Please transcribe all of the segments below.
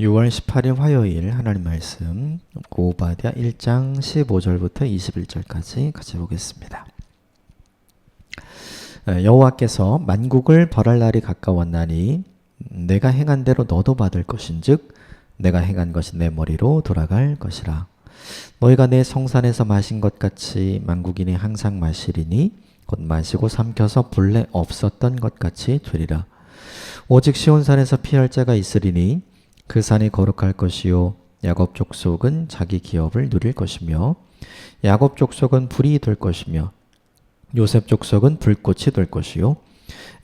6월 18일 화요일 하나님 말씀 오바댜 1장 15절부터 21절까지 같이 보겠습니다. 여호와께서 만국을 벌할 날이 가까웠나니 내가 행한 대로 너도 받을 것인즉 내가 행한 것이 내 머리로 돌아갈 것이라. 너희가 내 성산에서 마신 것 같이 만국인이 항상 마시리니 곧 마시고 삼켜서 본래 없었던 것 같이 되리라. 오직 시온산에서 피할 자가 있으리니 그 산이 거룩할 것이요 야곱 족속은 자기 기업을 누릴 것이며 야곱 족속은 불이 될 것이며 요셉 족속은 불꽃이 될 것이요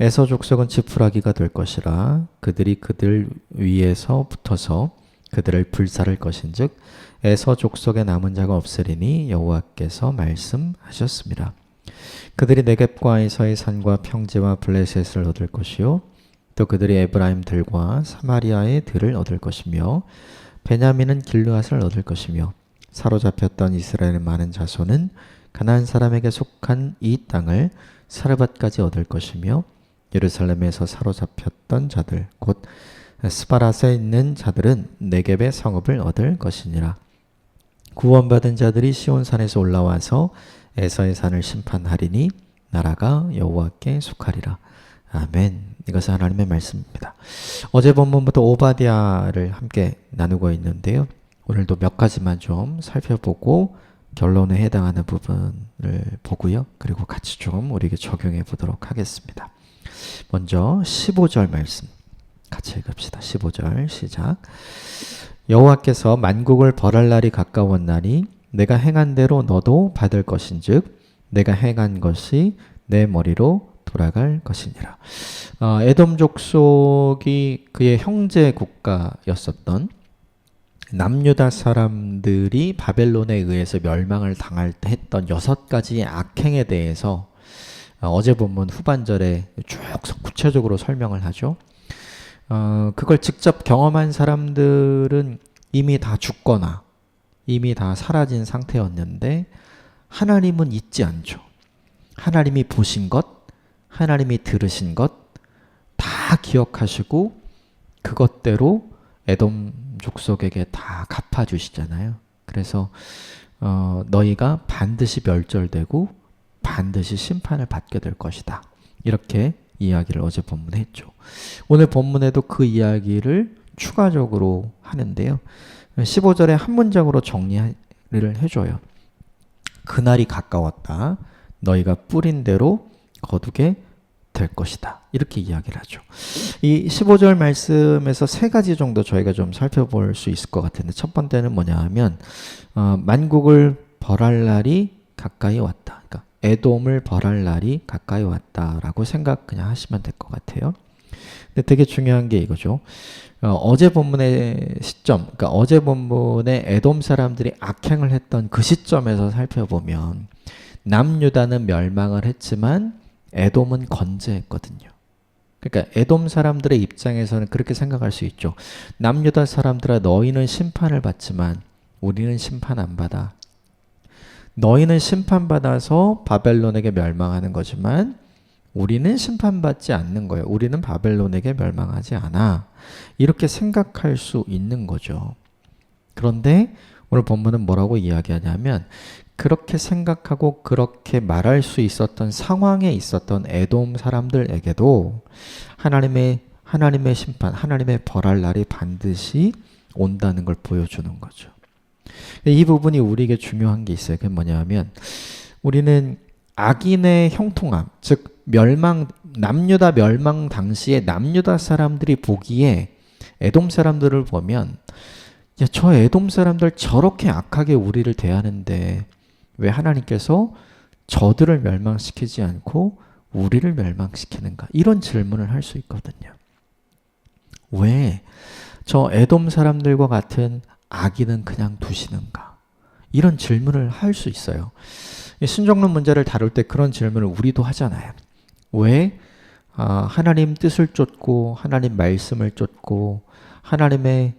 에서 족속은 지푸라기가 될 것이라. 그들이 그들 위에서 붙어서 그들을 불사를 것인즉 에서 족속에 남은 자가 없으리니 여호와께서 말씀하셨습니다. 그들이 네겝과에서의 산과 평지와 블레셋을 얻을 것이요 또 그들이 에브라임 들과 사마리아의 들을 얻을 것이며 베냐민은 길르앗을 얻을 것이며 사로잡혔던 이스라엘의 많은 자손은 가나안 사람에게 속한 이 땅을 사르밧까지 얻을 것이며 예루살렘에서 사로잡혔던 자들 곧 스바랏에 있는 자들은 네겝의 성읍을 얻을 것이니라. 구원받은 자들이 시온산에서 올라와서 에서의 산을 심판하리니 나라가 여호와께 속하리라. 아멘. 이것은 하나님의 말씀입니다. 어제 본문부터 오바댜를 함께 나누고 있는데요. 오늘도 몇 가지만 좀 살펴보고 결론에 해당하는 부분을 보고요. 그리고 같이 좀 우리에게 적용해 보도록 하겠습니다. 먼저 15절 말씀 같이 읽읍시다. 15절 시작. 여호와께서 만국을 벌할 날이 가까웠나니 내가 행한 대로 너도 받을 것인즉 내가 행한 것이 내 머리로 돌아갈 것이니라. 에돔 족속이 그의 형제 국가였었던 남유다 사람들이 바벨론에 의해서 멸망을 했던 6가지의 악행에 대해서 어제 본문 후반절에 쭉 구체적으로 설명을 하죠. 그걸 직접 경험한 사람들은 이미 다 죽거나 이미 다 사라진 상태였는데 하나님은 잊지 않죠. 하나님이 보신 것, 하나님이 들으신 것 다 기억하시고 그것대로 에돔 족속에게 다 갚아주시잖아요. 그래서 너희가 반드시 멸절되고 반드시 심판을 받게 될 것이다. 이렇게 이야기를 어제 본문에 했죠. 오늘 본문에도 그 이야기를 추가적으로 하는데요. 15절에 한 문장으로 정리를 해줘요. 그날이 가까웠다. 너희가 뿌린 대로 거두게 될 것이다. 이렇게 이야기를 하죠. 이 15절 말씀에서 3가지 정도 저희가 좀 살펴볼 수 있을 것 같은데 첫 번째는 뭐냐 하면 만국을 벌할 날이 가까이 왔다. 그러니까 에돔을 벌할 날이 가까이 왔다라고 생각 그냥 하시면 될 것 같아요. 근데 되게 중요한 게 이거죠. 어제 본문의 시점, 그러니까 어제 본문에 에돔 사람들이 악행을 했던 그 시점에서 살펴보면 남유다는 멸망을 했지만 에돔은 건재했거든요. 그러니까 에돔 사람들의 입장에서는 그렇게 생각할 수 있죠. 남유다 사람들아 너희는 심판을 받지만 우리는 심판 안 받아. 너희는 심판받아서 바벨론에게 멸망하는 거지만 우리는 심판받지 않는 거예요. 우리는 바벨론에게 멸망하지 않아. 이렇게 생각할 수 있는 거죠. 그런데 오늘 본문은 뭐라고 이야기하냐면 그렇게 생각하고 그렇게 말할 수 있었던 상황에 있었던 에돔 사람들에게도 하나님의 심판, 하나님의 벌할 날이 반드시 온다는 걸 보여주는 거죠. 이 부분이 우리에게 중요한 게 있어요. 그게 뭐냐면 우리는 악인의 형통함, 즉 남유다 멸망 당시에 남유다 사람들이 보기에 에돔 사람들을 보면 야, 저 에돔 사람들 저렇게 악하게 우리를 대하는데 왜 하나님께서 저들을 멸망시키지 않고 우리를 멸망시키는가? 이런 질문을 할 수 있거든요. 왜 저 에돔 사람들과 같은 악인은 그냥 두시는가? 이런 질문을 할 수 있어요. 신정론 문제를 다룰 때 그런 질문을 우리도 하잖아요. 왜 하나님 뜻을 쫓고 하나님 말씀을 쫓고 하나님의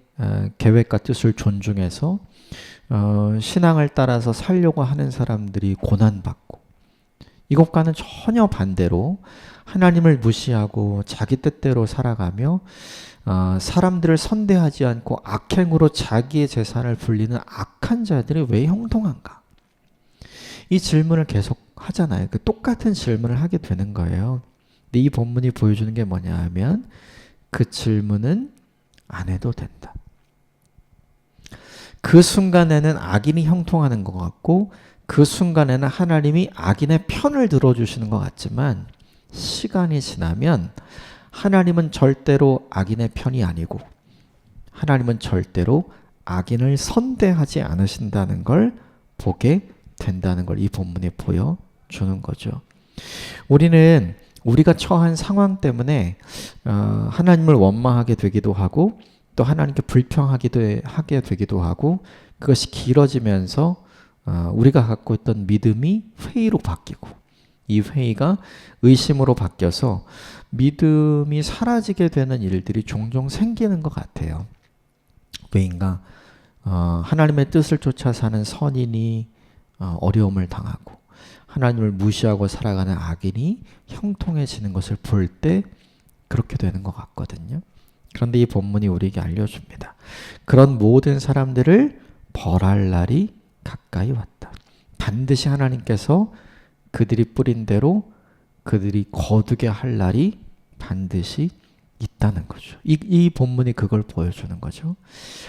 계획과 뜻을 존중해서 신앙을 따라서 살려고 하는 사람들이 고난받고 이것과는 전혀 반대로 하나님을 무시하고 자기 뜻대로 살아가며 사람들을 선대하지 않고 악행으로 자기의 재산을 불리는 악한 자들이 왜 형통한가? 이 질문을 계속 하잖아요. 그 똑같은 질문을 하게 되는 거예요. 근데 이 본문이 보여주는 게 뭐냐 하면 그 질문은 안 해도 된다. 그 순간에는 악인이 형통하는 것 같고 그 순간에는 하나님이 악인의 편을 들어주시는 것 같지만 시간이 지나면 하나님은 절대로 악인의 편이 아니고 하나님은 절대로 악인을 선대하지 않으신다는 걸 보게 된다는 걸 이 본문에 보여주는 거죠. 우리는 우리가 처한 상황 때문에 하나님을 원망하게 되기도 하고 또 하나님께 하게 되기도 하고 그것이 길어지면서 우리가 갖고 있던 믿음이 회의로 바뀌고 이 회의가 의심으로 바뀌어서 믿음이 사라지게 되는 일들이 종종 생기는 것 같아요. 왜인가? 하나님의 뜻을 쫓아 사는 선인이 어려움을 당하고 하나님을 무시하고 살아가는 악인이 형통해지는 것을 볼 때 그렇게 되는 것 같거든요. 그런데 이 본문이 우리에게 알려줍니다. 그런 모든 사람들을 벌할 날이 가까이 왔다. 반드시 하나님께서 그들이 뿌린 대로 그들이 거두게 할 날이 반드시 있다는 거죠. 이 본문이 그걸 보여주는 거죠.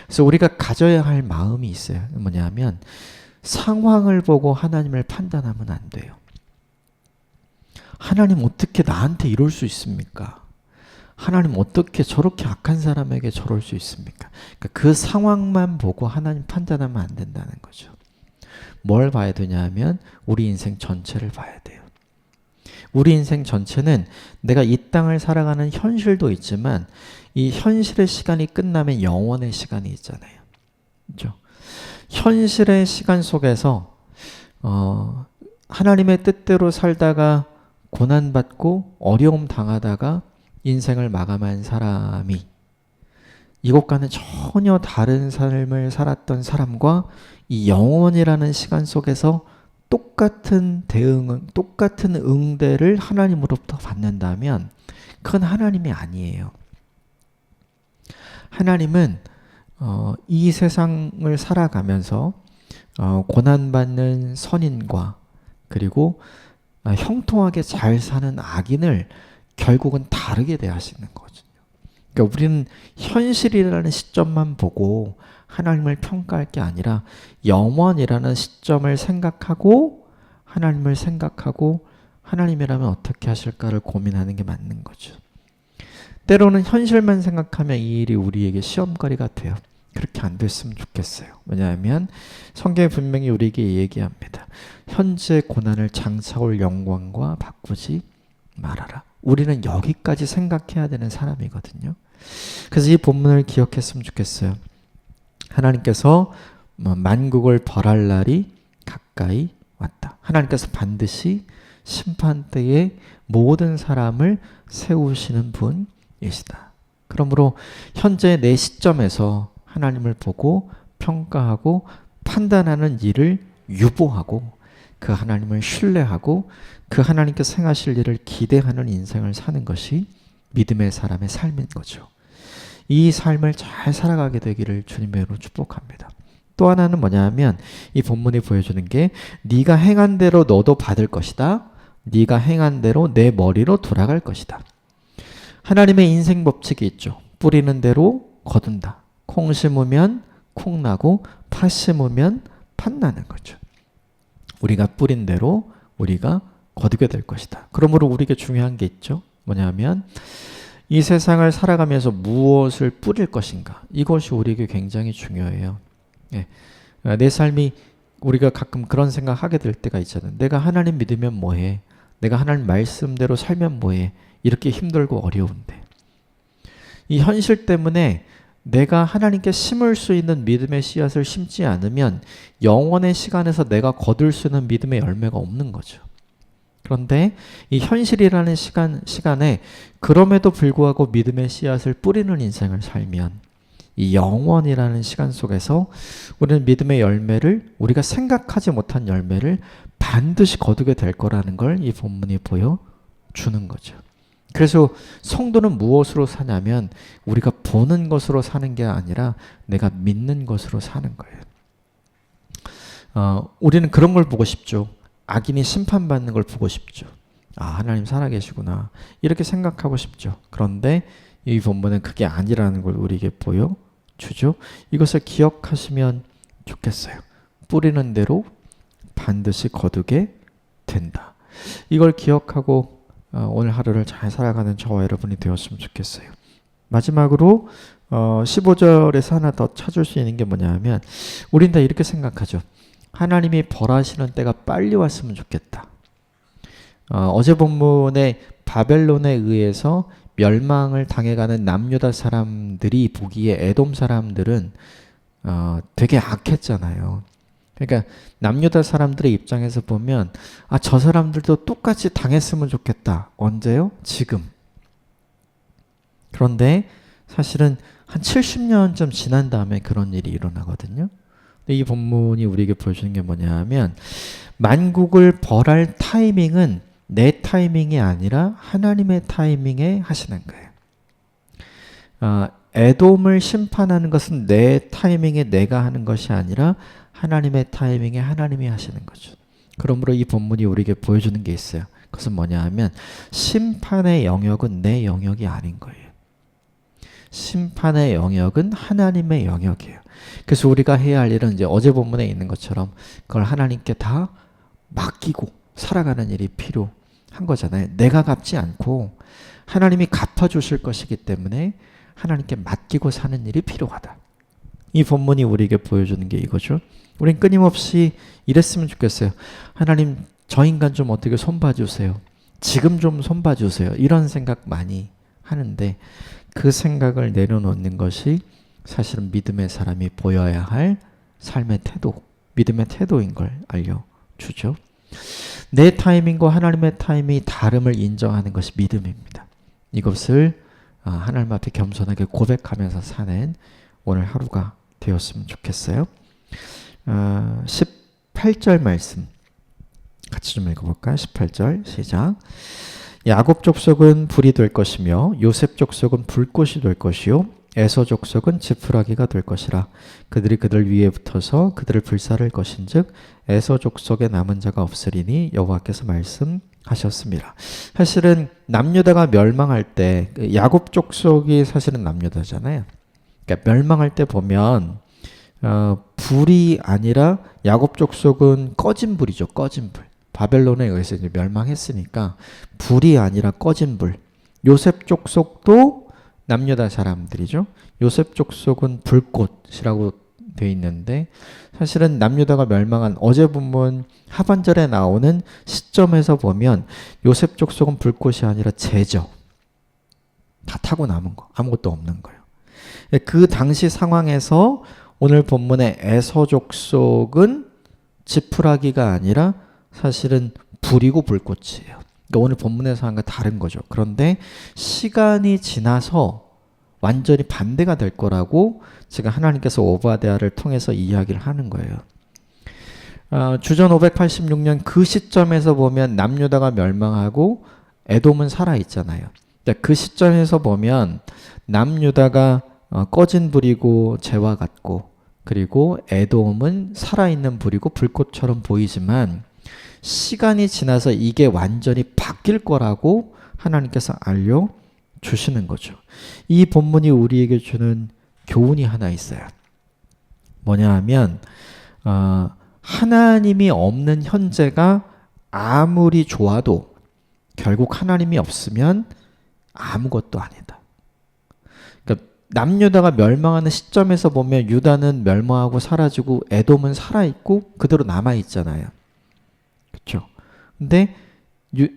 그래서 우리가 가져야 할 마음이 있어요. 뭐냐면 상황을 보고 하나님을 판단하면 안 돼요. 하나님 어떻게 나한테 이럴 수 있습니까? 하나님 어떻게 저렇게 악한 사람에게 저럴 수 있습니까? 그러니까 그 상황만 보고 하나님 판단하면 안 된다는 거죠. 뭘 봐야 되냐 하면 우리 인생 전체를 봐야 돼요. 우리 인생 전체는 내가 이 땅을 살아가는 현실도 있지만 이 현실의 시간이 끝나면 영원의 시간이 있잖아요. 그렇죠? 현실의 시간 속에서 하나님의 뜻대로 살다가 고난받고 어려움 당하다가 인생을 마감한 사람이 이것과는 전혀 다른 삶을 살았던 사람과 이 영원이라는 시간 속에서 똑같은 응대를 하나님으로부터 받는다면 그건 하나님이 아니에요. 하나님은 이 세상을 살아가면서 고난받는 선인과 그리고 형통하게 잘 사는 악인을 결국은 다르게 대하시는 거거든요. 그러니까 우리는 현실이라는 시점만 보고 하나님을 평가할 게 아니라 영원이라는 시점을 생각하고 하나님을 생각하고 하나님이라면 어떻게 하실까를 고민하는 게 맞는 거죠. 때로는 현실만 생각하면 이 일이 우리에게 시험거리가 돼요. 그렇게 안 됐으면 좋겠어요. 왜냐하면 성경에 분명히 우리에게 얘기합니다. 현재 고난을 장차올 영광과 바꾸지 말아라. 우리는 여기까지 생각해야 되는 사람이거든요. 그래서 이 본문을 기억했으면 좋겠어요. 하나님께서 만국을 벌할 날이 가까이 왔다. 하나님께서 반드시 심판 때에 모든 사람을 세우시는 분이시다. 그러므로 현재 내 시점에서 하나님을 보고 평가하고 판단하는 일을 유보하고 그 하나님을 신뢰하고 그 하나님께서 행하실 일을 기대하는 인생을 사는 것이 믿음의 사람의 삶인 거죠. 이 삶을 잘 살아가게 되기를 주님의 이름으로 축복합니다. 또 하나는 뭐냐 하면 이 본문이 보여주는 게 네가 행한 대로 너도 받을 것이다. 네가 행한 대로 내 머리로 돌아갈 것이다. 하나님의 인생 법칙이 있죠. 뿌리는 대로 거둔다. 콩 심으면 콩 나고 팥 심으면 팥 나는 거죠. 우리가 뿌린 대로 우리가 거두게 될 것이다. 그러므로 우리에게 중요한 게 있죠. 뭐냐면 이 세상을 살아가면서 무엇을 뿌릴 것인가. 이것이 우리에게 굉장히 중요해요. 예. 내 삶이 우리가 가끔 그런 생각하게 될 때가 있잖아요. 내가 하나님 믿으면 뭐해? 내가 하나님 말씀대로 살면 뭐해? 이렇게 힘들고 어려운데. 이 현실 때문에 내가 하나님께 심을 수 있는 믿음의 씨앗을 심지 않으면 영원의 시간에서 내가 거둘 수 있는 믿음의 열매가 없는 거죠. 그런데 이 현실이라는 시간에 그럼에도 불구하고 믿음의 씨앗을 뿌리는 인생을 살면 이 영원이라는 시간 속에서 우리는 믿음의 열매를 우리가 생각하지 못한 열매를 반드시 거두게 될 거라는 걸 이 본문이 보여주는 거죠. 그래서 성도는 무엇으로 사냐면 우리가 보는 것으로 사는 게 아니라 내가 믿는 것으로 사는 거예요. 우리는 그런 걸 보고 싶죠. 악인이 심판받는 걸 보고 싶죠. 아, 하나님 살아계시구나. 이렇게 생각하고 싶죠. 그런데 이 본문은 그게 아니라는 걸 우리에게 보여주죠. 이것을 기억하시면 좋겠어요. 뿌리는 대로 반드시 거두게 된다. 이걸 기억하고 오늘 하루를 잘 살아가는 저와 여러분이 되었으면 좋겠어요. 마지막으로 15절에서 하나 더 찾을 수 있는 게 뭐냐면 우린 다 이렇게 생각하죠. 하나님이 벌하시는 때가 빨리 왔으면 좋겠다. 어제 본문에 바벨론에 의해서 멸망을 당해가는 남유다 사람들이 보기에 에돔 사람들은 되게 악했잖아요. 그러니까 남유다 사람들의 입장에서 보면 저 사람들도 똑같이 당했으면 좋겠다. 언제요? 지금. 그런데 사실은 한 70년쯤 지난 다음에 그런 일이 일어나거든요. 근데 이 본문이 우리에게 보여주는 게 뭐냐면 만국을 벌할 타이밍은 내 타이밍이 아니라 하나님의 타이밍에 하시는 거예요. 에돔을 심판하는 것은 내 타이밍에 내가 하는 것이 아니라 하나님의 타이밍에 하나님이 하시는 거죠. 그러므로 이 본문이 우리에게 보여주는 게 있어요. 그것은 뭐냐 하면 심판의 영역은 내 영역이 아닌 거예요. 심판의 영역은 하나님의 영역이에요. 그래서 우리가 해야 할 일은 이제 어제 본문에 있는 것처럼 그걸 하나님께 다 맡기고 살아가는 일이 필요한 거잖아요. 내가 갚지 않고 하나님이 갚아주실 것이기 때문에 하나님께 맡기고 사는 일이 필요하다. 이 본문이 우리에게 보여주는 게 이거죠. 우린 끊임없이 이랬으면 좋겠어요. 하나님 저 인간 좀 어떻게 손봐주세요. 지금 좀 손봐주세요. 이런 생각 많이 하는데 그 생각을 내려놓는 것이 사실은 믿음의 사람이 보여야 할 삶의 태도, 믿음의 태도인 걸 알려주죠. 내 타이밍과 하나님의 타이밍이 다름을 인정하는 것이 믿음입니다. 이것을 하나님 앞에 겸손하게 고백하면서 사는 오늘 하루가 되었으면 좋겠어요. 18절 말씀 같이 좀 읽어볼까요? 18절 시작. 야곱 족속은 불이 될 것이며 요셉 족속은 불꽃이 될 것이요 에서 족속은 지푸라기가 될 것이라. 그들이 그들 위에 붙어서 그들을 불사를 것인즉 에서 족속에 남은 자가 없으리니 여호와께서 말씀하셨습니다. 사실은 남유다가 멸망할 때 야곱 족속이 사실은 남유다잖아요. 그러니까 멸망할 때 보면 불이 아니라 야곱 족속은 꺼진 불이죠. 꺼진 불. 바벨론에 의해서 이제 멸망했으니까 불이 아니라 꺼진 불. 요셉 족속도 남유다 사람들이죠. 요셉 족속은 불꽃이라고 되어 있는데 사실은 남유다가 멸망한 어제 본문 하반절에 나오는 시점에서 보면 요셉 족속은 불꽃이 아니라 재죠. 다 타고 남은 거. 아무것도 없는 거예요. 그 당시 상황에서 오늘 본문의 에서 족속은 지푸라기가 아니라 사실은 불이고 불꽃이에요. 그러니까 오늘 본문에서 한 거 다른 거죠. 그런데 시간이 지나서 완전히 반대가 될 거라고 지금 하나님께서 오바댜를 통해서 이야기를 하는 거예요. 주전 586년 그 시점에서 보면 남유다가 멸망하고 에돔은 살아있잖아요. 그 시점에서 보면 남유다가 꺼진 불이고 재와 같고 그리고 에돔은 살아있는 불이고 불꽃처럼 보이지만 시간이 지나서 이게 완전히 바뀔 거라고 하나님께서 알려주시는 거죠. 이 본문이 우리에게 주는 교훈이 하나 있어요. 뭐냐 하면 하나님이 없는 현재가 아무리 좋아도 결국 하나님이 없으면 아무것도 아니다. 그러니까 남유다가 멸망하는 시점에서 보면 유다는 멸망하고 사라지고 에돔은 살아있고 그대로 남아있잖아요. 그렇죠? 근데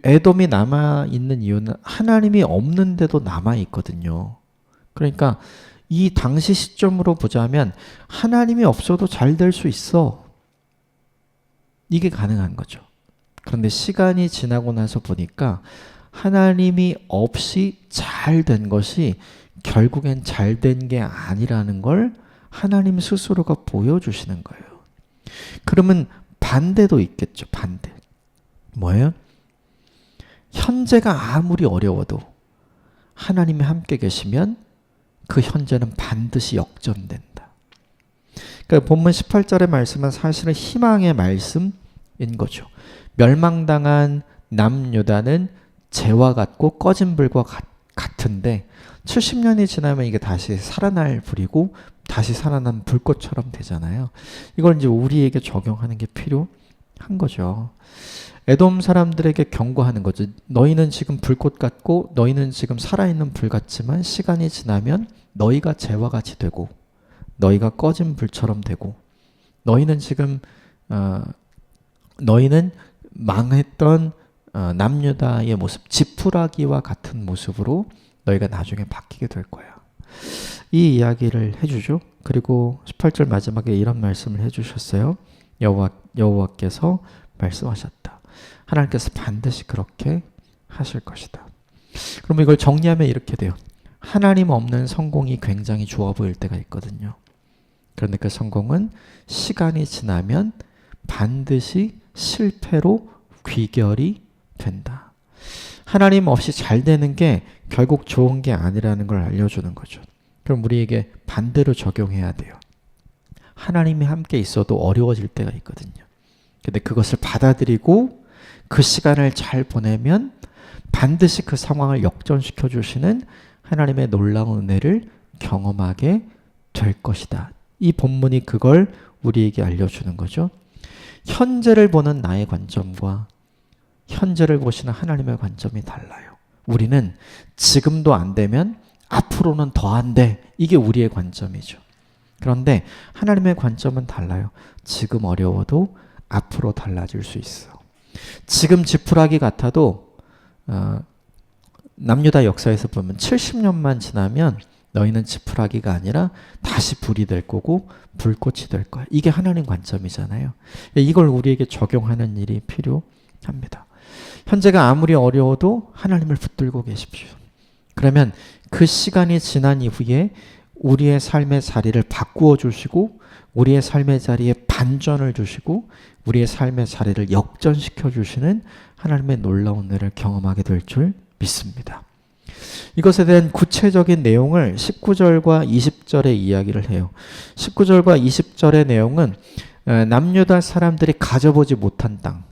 에돔이 남아있는 이유는 하나님이 없는데도 남아있거든요. 그러니까 이 당시 시점으로 보자면 하나님이 없어도 잘 될 수 있어. 이게 가능한 거죠. 그런데 시간이 지나고 나서 보니까 하나님이 없이 잘 된 것이 결국엔 잘 된 게 아니라는 걸 하나님 스스로가 보여주시는 거예요. 그러면 반대도 있겠죠. 반대. 뭐예요? 현재가 아무리 어려워도 하나님이 함께 계시면 그 현재는 반드시 역전된다. 그러니까 본문 18절의 말씀은 사실은 희망의 말씀인 거죠. 멸망당한 남유다는 재와 같고 꺼진 불과 같은데 70년이 지나면 이게 다시 살아날 불이고 다시 살아난 불꽃처럼 되잖아요. 이걸 이제 우리에게 적용하는 게 필요한 거죠. 에돔 사람들에게 경고하는 거죠. 너희는 지금 불꽃 같고 너희는 지금 살아있는 불 같지만 시간이 지나면 너희가 재와 같이 되고 너희가 꺼진 불처럼 되고 너희는 지금 너희는 망했던 남유다의 모습, 지푸라기와 같은 모습으로 너희가 나중에 바뀌게 될 거야. 이 이야기를 해주죠. 그리고 18절 마지막에 이런 말씀을 해주셨어요. 여호와께서 말씀하셨다. 하나님께서 반드시 그렇게 하실 것이다. 그럼 이걸 정리하면 이렇게 돼요. 하나님 없는 성공이 굉장히 좋아 보일 때가 있거든요. 그런데 그 성공은 시간이 지나면 반드시 실패로 귀결이 된다. 하나님 없이 잘 되는 게 결국 좋은 게 아니라는 걸 알려주는 거죠. 그럼 우리에게 반대로 적용해야 돼요. 하나님이 함께 있어도 어려워질 때가 있거든요. 근데 그것을 받아들이고 그 시간을 잘 보내면 반드시 그 상황을 역전시켜 주시는 하나님의 놀라운 은혜를 경험하게 될 것이다. 이 본문이 그걸 우리에게 알려주는 거죠. 현재를 보는 나의 관점과 현재를 보시는 하나님의 관점이 달라요. 우리는 지금도 안 되면 앞으로는 더 안 돼. 이게 우리의 관점이죠. 그런데 하나님의 관점은 달라요. 지금 어려워도 앞으로 달라질 수 있어. 지금 지푸라기 같아도 남유다 역사에서 보면 70년만 지나면 너희는 지푸라기가 아니라 다시 불이 될 거고 불꽃이 될 거야. 이게 하나님 관점이잖아요. 이걸 우리에게 적용하는 일이 필요합니다. 현재가 아무리 어려워도 하나님을 붙들고 계십시오. 그러면 그 시간이 지난 이후에 우리의 삶의 자리를 바꾸어 주시고 우리의 삶의 자리에 반전을 주시고 우리의 삶의 자리를 역전시켜 주시는 하나님의 놀라운 은혜를 경험하게 될 줄 믿습니다. 이것에 대한 구체적인 내용을 19절과 20절에 이야기를 해요. 19절과 20절의 내용은 남유다 사람들이 가져보지 못한 땅,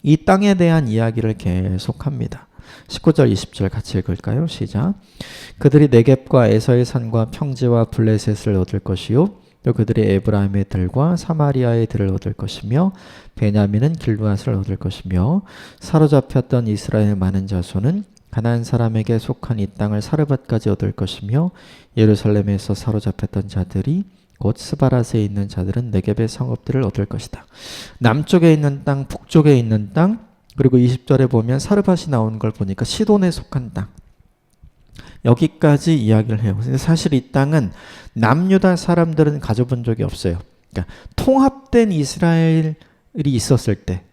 이 땅에 대한 이야기를 계속합니다. 19절 20절 같이 읽을까요? 시작. 그들이 네겝과 에서의 산과 평지와 블레셋을 얻을 것이요 또 그들이 에브라임의 들과 사마리아의 들을 얻을 것이며 베냐민은 길르앗을 얻을 것이며 사로잡혔던 이스라엘 많은 자손은 가나안 사람에게 속한 이 땅을 사르밧까지 얻을 것이며 예루살렘에서 사로잡혔던 자들이 곧 스바랏에 있는 자들은 네겝의 성읍들을 얻을 것이다. 남쪽에 있는 땅, 북쪽에 있는 땅, 그리고 20절에 보면 사르밧이 나오는 걸 보니까 시돈에 속한 땅. 여기까지 이야기를 해요. 사실 이 땅은 남유다 사람들은 가져본 적이 없어요. 그러니까 통합된 이스라엘이 있었을 때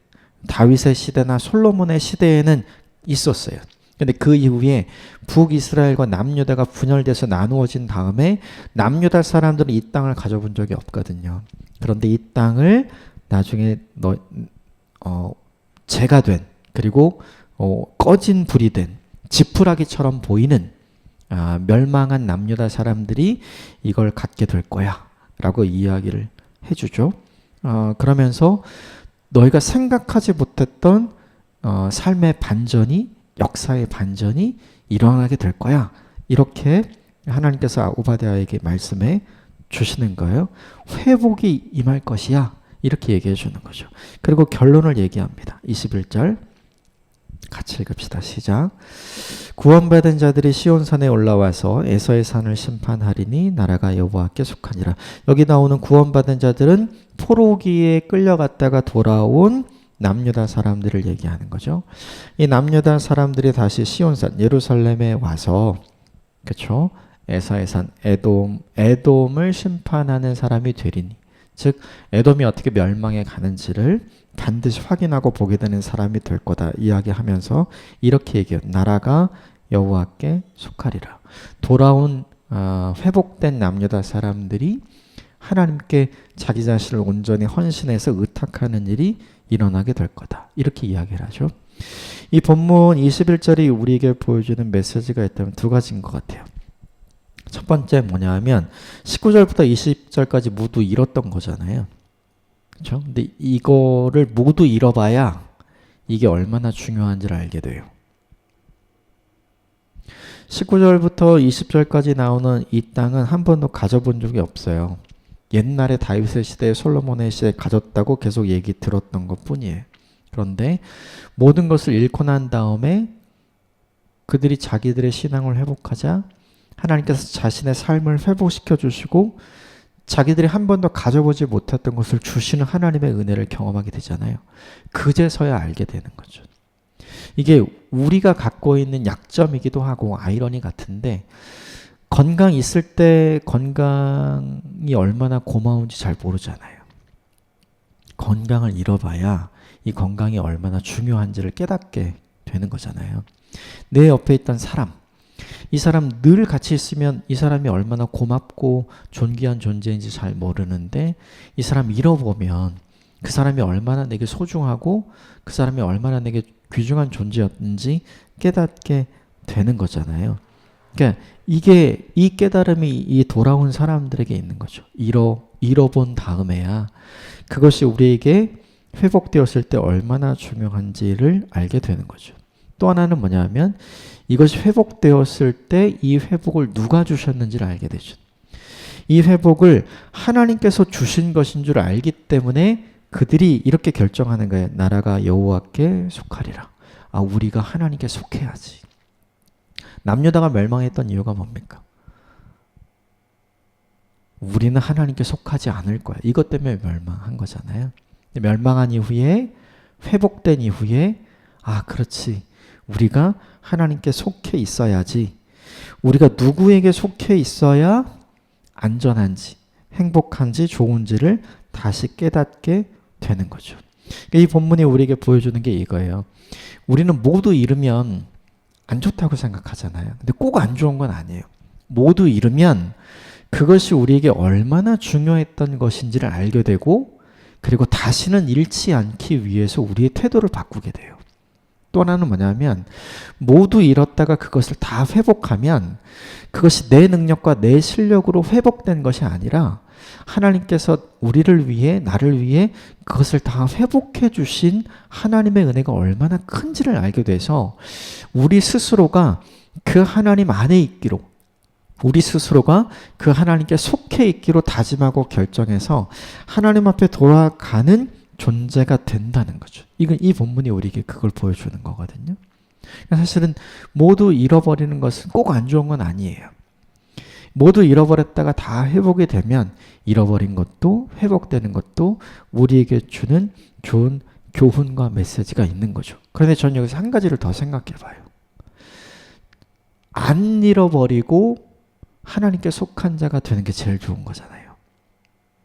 다윗의 시대나 솔로몬의 시대에는 있었어요. 근데 그 이후에 북이스라엘과 남유다가 분열돼서 나누어진 다음에 남유다 사람들은 이 땅을 가져본 적이 없거든요. 그런데 이 땅을 나중에 재가 된 그리고 꺼진 불이 된 지푸라기처럼 보이는 멸망한 남유다 사람들이 이걸 갖게 될 거야 라고 이야기를 해주죠. 그러면서 너희가 생각하지 못했던 삶의 반전이 역사의 반전이 일어나게 될 거야. 이렇게 하나님께서 오바댜에게 말씀해 주시는 거예요. 회복이 임할 것이야. 이렇게 얘기해 주는 거죠. 그리고 결론을 얘기합니다. 21절 같이 읽읍시다. 시작. 구원받은 자들이 시온산에 올라와서 에서의 산을 심판하리니 나라가 여호와께 속하니라. 여기 나오는 구원받은 자들은 포로기에 끌려갔다가 돌아온 남유다 사람들을 얘기하는 거죠. 이 남유다 사람들이 다시 시온산 예루살렘에 와서 그렇죠? 에사의 산 에돔을 심판하는 사람이 되리니 즉 에돔이 어떻게 멸망해 가는지를 반드시 확인하고 보게 되는 사람이 될 거다 이야기하면서 이렇게 얘기해요. 나라가 여호와께 속하리라. 돌아온 회복된 남유다 사람들이 하나님께 자기 자신을 온전히 헌신해서 의탁하는 일이 일어나게 될 거다. 이렇게 이야기를 하죠. 이 본문 21절이 우리에게 보여주는 메시지가 있다면 두 가지인 것 같아요. 첫 번째 뭐냐 하면 19절부터 20절까지 모두 잃었던 거잖아요. 그렇죠? 근데 이거를 모두 잃어봐야 이게 얼마나 중요한지를 알게 돼요. 19절부터 20절까지 나오는 이 땅은 한 번도 가져본 적이 없어요. 옛날에 다윗의 시대에 솔로몬의 시대에 가졌다고 계속 얘기 들었던 것 뿐이에요. 그런데 모든 것을 잃고 난 다음에 그들이 자기들의 신앙을 회복하자 하나님께서 자신의 삶을 회복시켜 주시고 자기들이 한 번도 가져보지 못했던 것을 주시는 하나님의 은혜를 경험하게 되잖아요. 그제서야 알게 되는 거죠. 이게 우리가 갖고 있는 약점이기도 하고 아이러니 같은데 건강 있을 때 건강이 얼마나 고마운지 잘 모르잖아요. 건강을 잃어봐야 이 건강이 얼마나 중요한지를 깨닫게 되는 거잖아요. 내 옆에 있던 사람, 이 사람 늘 같이 있으면 이 사람이 얼마나 고맙고 존귀한 존재인지 잘 모르는데 이 사람 잃어보면 그 사람이 얼마나 내게 소중하고 그 사람이 얼마나 내게 귀중한 존재였는지 깨닫게 되는 거잖아요. 그러니까 이게 이 깨달음이 이 돌아온 사람들에게 있는 거죠. 잃어본 다음에야 그것이 우리에게 회복되었을 때 얼마나 중요한지를 알게 되는 거죠. 또 하나는 뭐냐면 이것이 회복되었을 때 이 회복을 누가 주셨는지를 알게 되죠. 이 회복을 하나님께서 주신 것인 줄 알기 때문에 그들이 이렇게 결정하는 거예요. 나라가 여호와께 속하리라. 아, 우리가 하나님께 속해야지. 남유다가 멸망했던 이유가 뭡니까? 우리는 하나님께 속하지 않을 거야. 이것 때문에 멸망한 거잖아요. 멸망한 이후에 회복된 이후에 아, 그렇지. 우리가 하나님께 속해 있어야지. 우리가 누구에게 속해 있어야 안전한지, 행복한지, 좋은지를 다시 깨닫게 되는 거죠. 이 본문이 우리에게 보여주는 게 이거예요. 우리는 모두 잃으면 안 좋다고 생각하잖아요. 근데 꼭 안 좋은 건 아니에요. 모두 잃으면 그것이 우리에게 얼마나 중요했던 것인지를 알게 되고 그리고 다시는 잃지 않기 위해서 우리의 태도를 바꾸게 돼요. 또 하나는 뭐냐면 모두 잃었다가 그것을 다 회복하면 그것이 내 능력과 내 실력으로 회복된 것이 아니라 하나님께서 우리를 위해 나를 위해 그것을 다 회복해 주신 하나님의 은혜가 얼마나 큰지를 알게 돼서 우리 스스로가 그 하나님 안에 있기로 우리 스스로가 그 하나님께 속해 있기로 다짐하고 결정해서 하나님 앞에 돌아가는 존재가 된다는 거죠. 이건 이 본문이 우리에게 그걸 보여주는 거거든요. 사실은 모두 잃어버리는 것은 꼭 안 좋은 건 아니에요. 모두 잃어버렸다가 다 회복이 되면 잃어버린 것도 회복되는 것도 우리에게 주는 좋은 교훈과 메시지가 있는 거죠. 그런데 저는 여기서 한 가지를 더 생각해 봐요. 안 잃어버리고 하나님께 속한 자가 되는 게 제일 좋은 거잖아요.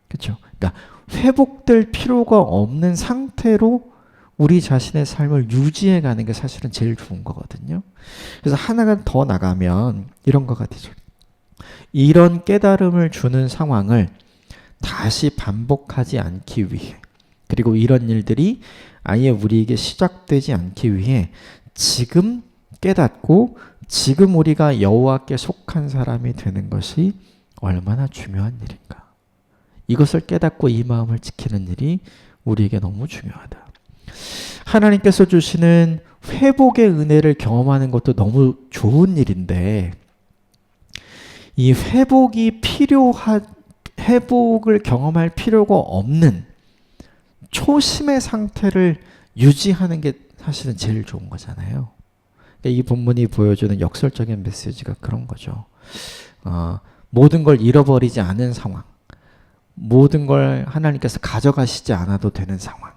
그렇죠? 그러니까 회복될 필요가 없는 상태로 우리 자신의 삶을 유지해 가는 게 사실은 제일 좋은 거거든요. 그래서 하나가 더 나가면 이런 것 같아요. 이런 깨달음을 주는 상황을 다시 반복하지 않기 위해 그리고 이런 일들이 아예 우리에게 시작되지 않기 위해 지금 깨닫고 지금 우리가 여호와께 속한 사람이 되는 것이 얼마나 중요한 일인가. 이것을 깨닫고 이 마음을 지키는 일이 우리에게 너무 중요하다. 하나님께서 주시는 회복의 은혜를 경험하는 것도 너무 좋은 일인데 이 회복을 경험할 필요가 없는 초심의 상태를 유지하는 게 사실은 제일 좋은 거잖아요. 이 본문이 보여주는 역설적인 메시지가 그런 거죠. 모든 걸 잃어버리지 않은 상황, 모든 걸 하나님께서 가져가시지 않아도 되는 상황,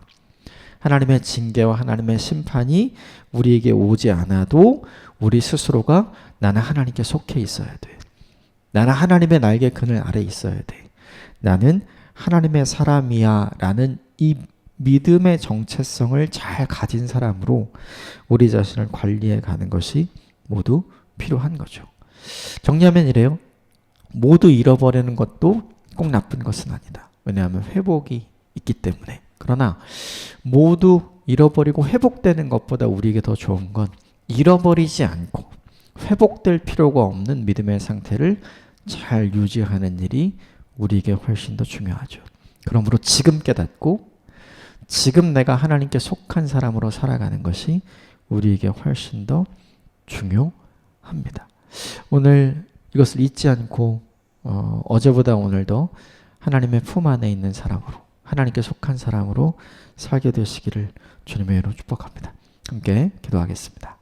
하나님의 징계와 하나님의 심판이 우리에게 오지 않아도 우리 스스로가 나는 하나님께 속해 있어야 돼. 나는 하나님의 날개 그늘 아래 있어야 돼. 나는 하나님의 사람이야 라는 이 믿음의 정체성을 잘 가진 사람으로 우리 자신을 관리해 가는 것이 모두 필요한 거죠. 정리하면 이래요. 모두 잃어버리는 것도 꼭 나쁜 것은 아니다. 왜냐하면 회복이 있기 때문에. 그러나 모두 잃어버리고 회복되는 것보다 우리에게 더 좋은 건 잃어버리지 않고 회복될 필요가 없는 믿음의 상태를 잘 유지하는 일이 우리에게 훨씬 더 중요하죠. 그러므로 지금 깨닫고 지금 내가 하나님께 속한 사람으로 살아가는 것이 우리에게 훨씬 더 중요합니다. 오늘 이것을 잊지 않고 어제보다 오늘 더 하나님의 품 안에 있는 사람으로 하나님께 속한 사람으로 살게 되시기를 주님의 이름으로 축복합니다. 함께 기도하겠습니다.